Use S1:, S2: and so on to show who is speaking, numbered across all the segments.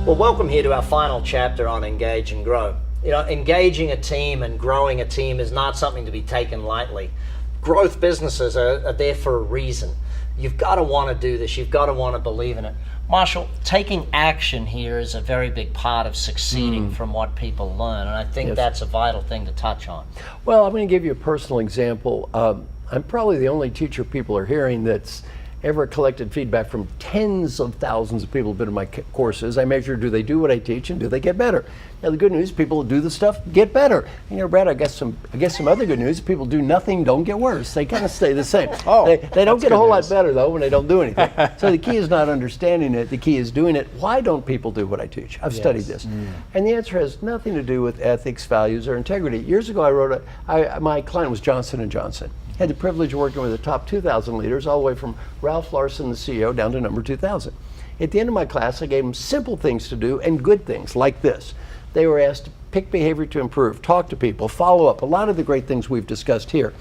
S1: Well, welcome here to our final chapter on Engage and Grow. You know, engaging a team and growing a team is not something to be taken lightly. Growth businesses are there for a reason. You've got to want to do this. You've got to want to believe in it. Marshall, taking action here is a very big part of succeeding from what people learn, and I think that's a vital thing to touch on.
S2: Well, I'm going to give you a personal example. I'm probably the only teacher people are hearing that's ever collected feedback from tens of thousands of people who've been in my courses. I measure, do they do what I teach and do they get better? Now the good news, people who do the stuff get better. And, you know, Brad, I guess some other good news, people do nothing, don't get worse. They kind of stay the same. They don't get a whole lot better though when they don't do anything. So the key is not understanding it, the key is doing it. Why don't people do what I teach? I've studied this. And the answer has nothing to do with ethics, values, or integrity. Years ago I wrote, my client was Johnson & Johnson. Had the privilege of working with the top 2,000 leaders, all the way from Ralph Larson, the CEO, down to number 2,000. At the end of my class, I gave them simple things to do and good things like this. They were asked to pick behavior to improve, talk to people, follow up, a lot of the great things we've discussed here.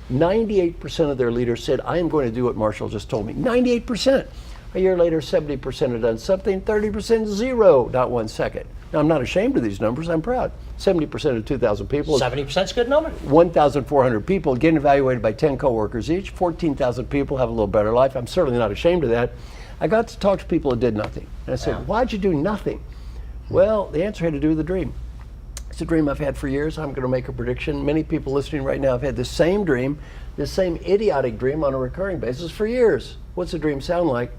S2: 98% of their leaders said, I am going to do what Marshall just told me. 98%. A year later, 70% had done something, 30% zero, not 1 second. Now, I'm not ashamed of these numbers, I'm proud. 70% of 2,000 people.
S1: 70% is a good number.
S2: 1,400 people getting evaluated by 10 coworkers each. 14,000 people have a little better life. I'm certainly not ashamed of that. I got to talk to people who did nothing. And I said, why'd you do nothing? Well, the answer had to do with the dream. It's a dream I've had for years. I'm going to make a prediction. Many people listening right now have had the same dream, this same idiotic dream on a recurring basis for years. What's the dream sound like?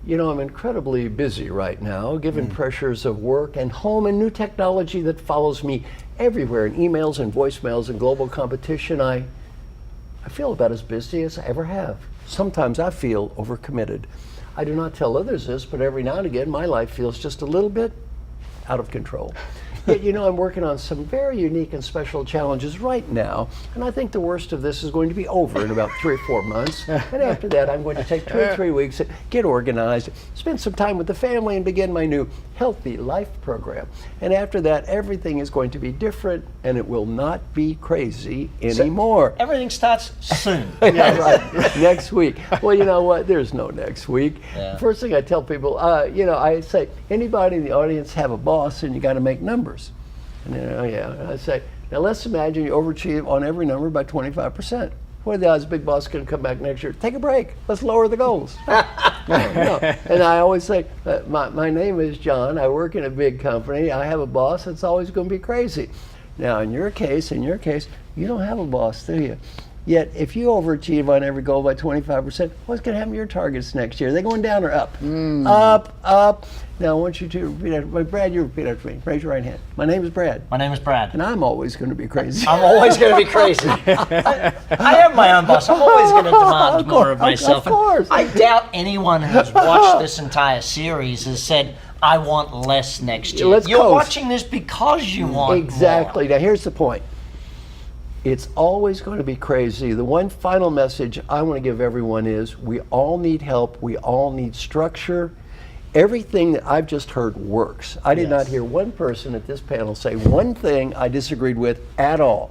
S2: You know, I'm incredibly busy right now, given pressures of work and home and new technology that follows me everywhere in emails and voicemails and global competition. I feel about as busy as I ever have. Sometimes I feel overcommitted. I do not tell others this, but every now and again my life feels just a little bit out of control. Yet, you know, I'm working on some very unique and special challenges right now, and I think the worst of this is going to be over in about 3 or 4 months. And after that, I'm going to take 2 or 3 weeks, get organized, spend some time with the family, and begin my new Healthy Life program. And after that, everything is going to be different, and it will not be crazy anymore.
S1: So everything starts soon.
S2: Yeah, right. Next week. Well, you know what? There's no next week. First thing I tell people, you know, I say, anybody in the audience have a boss, and you got to make numbers. And then, I say, now let's imagine you overachieve on every number by 25%. What are the odds big boss going to come back next year? Take a break. Let's lower the goals. No. And I always say, my name is John. I work in a big company. I have a boss that's always going to be crazy. Now, in your case, you don't have a boss, do you? Yet, if you overachieve on every goal by 25%, what's going to happen to your targets next year? Are they going down or up? Up, up. Now, I want you to repeat after Brad, you repeat after me. Raise your right hand. My name is Brad.
S1: My name is Brad.
S2: And I'm always going to be crazy.
S1: I'm always going to be crazy. I am my own boss. I'm always going to demand more of myself.
S2: Of course.
S1: I doubt anyone who's watched this entire series has said, I want less next year. You're watching this because you want
S2: Exactly.
S1: more.
S2: Now, here's the point. It's always going to be crazy. The one final message I want to give everyone is we all need help. We all need structure. Everything that I've just heard works. I did not hear one person at this panel say one thing I disagreed with at all.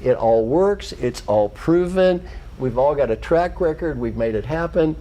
S2: It all works. It's all proven. We've all got a track record. We've made it happen.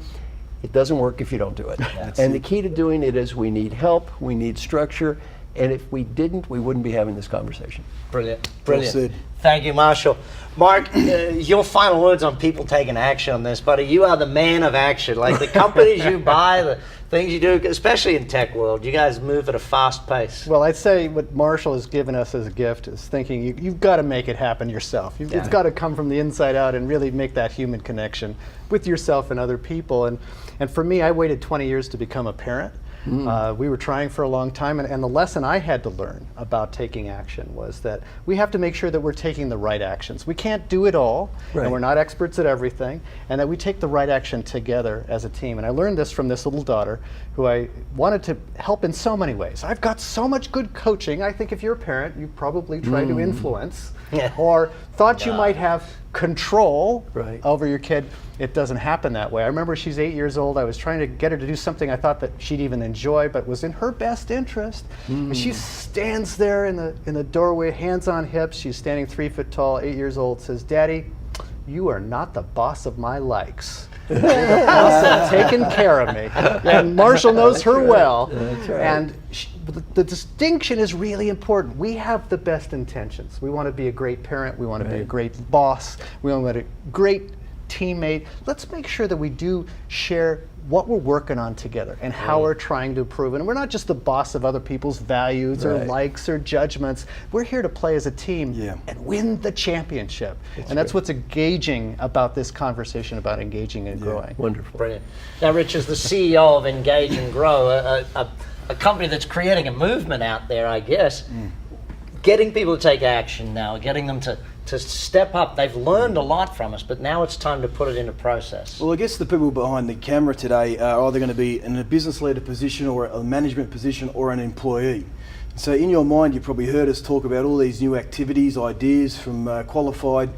S2: It doesn't work if you don't do it. And the key to doing it is we need help. We need structure. And if we didn't, we wouldn't be having this conversation.
S1: Brilliant. Brilliant. Thank you, Marshall. Mark, your final words on people taking action on this, buddy. You are the man of action. Like the companies you buy, the things you do, especially in tech world, you guys move at a fast pace.
S3: Well, I'd say what Marshall has given us as a gift is thinking you've got to make it happen yourself. It's got to come from the inside out and really make that human connection with yourself and other people. And for me, I waited 20 years to become a parent. We were trying for a long time, and the lesson I had to learn about taking action was that we have to make sure that we're taking the right actions. We can't do it all, and we're not experts at everything, and that we take the right action together as a team. And I learned this from this little daughter who I wanted to help in so many ways. I've got so much good coaching. I think if you're a parent, you probably try to influence or thought you might have control over your kid. It doesn't happen that way. I remember she's 8 years old. I was trying to get her to do something I thought that she'd even enjoy, but was in her best interest. And she stands there in the doorway, hands on hips. She's standing 3 foot tall, 8 years old, says, "Daddy, you are not the boss of my likes. You're the boss of taking care of me. And Marshall knows her well.
S2: That's right.
S3: And the distinction is really important. We have the best intentions. We want to be a great parent. We want to be a great boss. We want to be a great teammate. Let's make sure that we do share what we're working on together and how we're trying to improve. And we're not just the boss of other people's values or likes or judgments. We're here to play as a team and win the championship. And that's what's engaging about this conversation about engaging and growing.
S2: Wonderful.
S1: Brilliant. Now, Rich, as the CEO of Engage and Grow, a company that's creating a movement out there, I guess, getting people to take action now, getting them to step up. They've learned a lot from us, but now it's time to put it into process.
S4: Well, I guess the people behind the camera today are either going to be in a business leader position or a management position or an employee. So in your mind, you probably heard us talk about all these new activities, ideas from qualified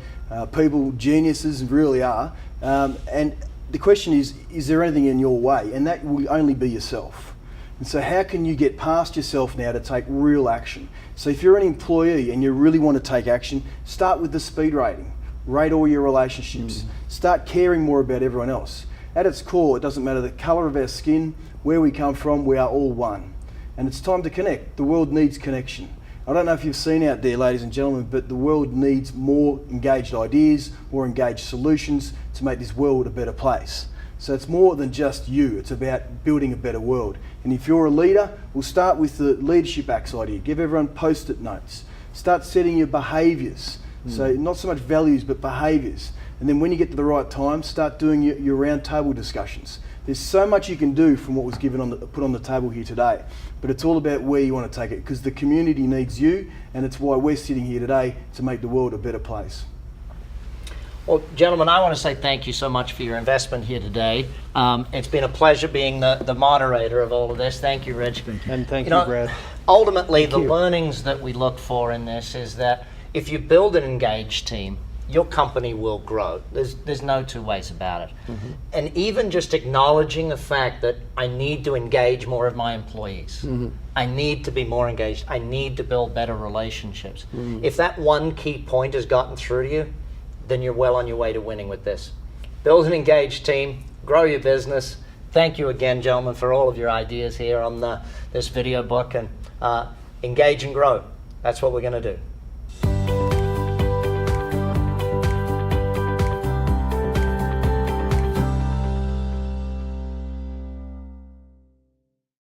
S4: people, geniuses, really are. And the question is there anything in your way? And that will only be yourself. And so how can you get past yourself now to take real action? So if you're an employee and you really want to take action, start with the speed rating. Rate all your relationships. Start caring more about everyone else. At its core, it doesn't matter the colour of our skin, where we come from, we are all one. And it's time to connect. The world needs connection. I don't know if you've seen out there, ladies and gentlemen, but the world needs more engaged ideas, more engaged solutions to make this world a better place. So it's more than just you, it's about building a better world. And if you're a leader, we'll start with the leadership acts idea. Give everyone post-it notes. Start setting your behaviours. So not so much values, but behaviours. And then when you get to the right time, start doing your round table discussions. There's so much you can do from what was put on the table here today, but it's all about where you want to take it, because the community needs you, and it's why we're sitting here today to make the world a better place.
S1: Well, gentlemen, I want to say thank you so much for your investment here today. It's been a pleasure being the moderator of all of this. Thank you, Rich.
S3: And thank you, Brad.
S1: Ultimately, the learnings that we look for in this is that if you build an engaged team, your company will grow. There's no two ways about it. And even just acknowledging the fact that I need to engage more of my employees. I need to be more engaged. I need to build better relationships. If that one key point has gotten through to you, then you're well on your way to winning with this. Build an engaged team, grow your business. Thank you again, gentlemen, for all of your ideas here on this video book, and engage and grow. That's what we're going to do.